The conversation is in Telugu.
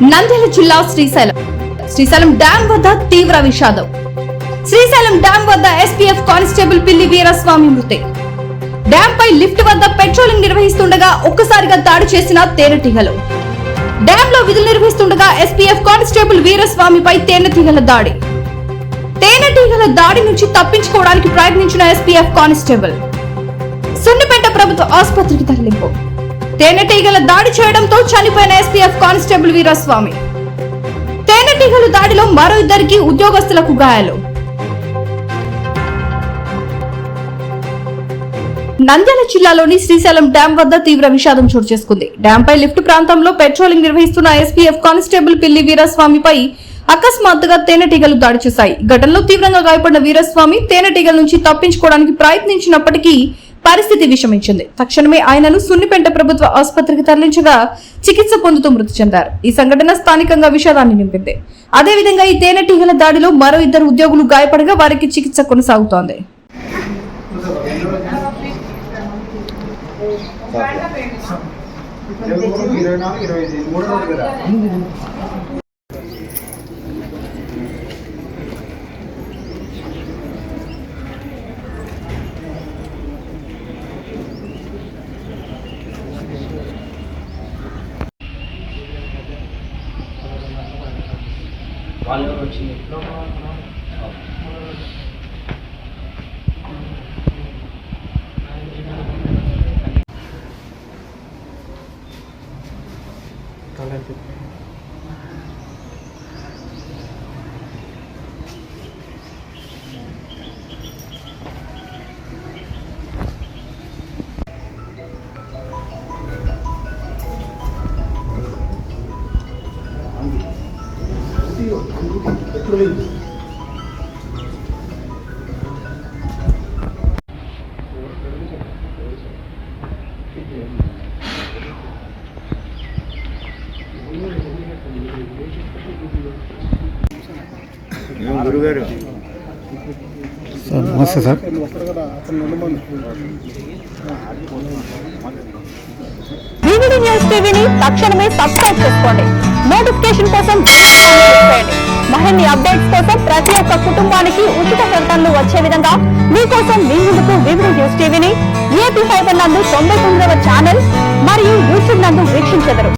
నంద్యాల జిల్లా శ్రీశైలం డ్యాం వద్ద తీవ్ర విషాదం. శ్రీశైలం డ్యాం వద్ద ఎస్పీఎఫ్ కానిస్టేబుల్ పిల్లి వీరస్వామి మృతి. డ్యాం పై లిఫ్ట్ వద్ద పెట్రోలింగ్ నిర్వహిస్తుండగా ఒక్కసారిగా దాడి చేసిన తేనెటీగలు. డ్యాం లో విధులు నిర్వహిస్తుండగా ఎస్పీఎఫ్ కానిస్టేబుల్ వీరస్వామిపై తేనెటీగల దాడి. తేనెటీగల దాడి నుంచి తప్పించుకోవడానికి ప్రయత్నించిన ఎస్పీఎఫ్ కానిస్టేబుల్ సున్నిపేట ప్రభుత్వ ఆసుపత్రికి తరలింపు. తేనెటీగల దాడి చేయడంతో చనిపోయిన ఎస్పీఎఫ్ కానిస్టేబుల్ వీరస్వామి. తేనెటీగల దాడిలో మరో ఇద్దరికి ఉద్యోగస్తులకు గాయాలు. నంద్యాల జిల్లాలోని శ్రీశైలం డ్యాం వద్ద తీవ్ర విషాదం చోటు చేసుకుంది. డ్యాంపై లిఫ్ట్ ప్రాంతంలో పెట్రోలింగ్ నిర్వహిస్తున్న ఎస్పీఎఫ్ కానిస్టేబుల్ పిల్లి వీరస్వామిపై అకస్మాత్తుగా తేనెటీగలు దాడి చేశాయి. ఘటనలో తీవ్రంగా గాయపడిన వీరస్వామి తేనెటీగల నుంచి తప్పించుకోవడానికి ప్రయత్నించినప్పటికీ పరిస్థితి విషమించింది. తక్షణమే ఆయనను సున్నిపేట ప్రభుత్వ ఆసుపత్రికి తరలించగా చికిత్స పొందుతూ మృతి చెందారు. ఈ సంఘటన స్థానికంగా విషాదాన్ని నింపింది. అదేవిధంగా ఈ తేనెటీగల దాడిలో మరో ఇద్దరు ఉద్యోగులు గాయపడగా వారికి చికిత్స కొనసాగుతోంది. వాళ్ళు వచ్చింది గురుగారు నమస్తే సార్. వివిడి న్యూస్ టీవీని తక్షణమే సబ్స్క్రైబ్ చేసుకోండి. నోటిఫికేషన్ కోసం మరిన్ని అప్డేట్స్ కోసం ప్రతి ఒక్క కుటుంబానికి ఉచిత ప్రకటనలు వచ్చే విధంగా మీకోసం మీ ముందుకు వివిడి న్యూస్ టీవీని ఏపీ ఫైబర్ నందు 99వ ఛానల్ మరియు యూట్యూబ్ నందు వీక్షించెదరు.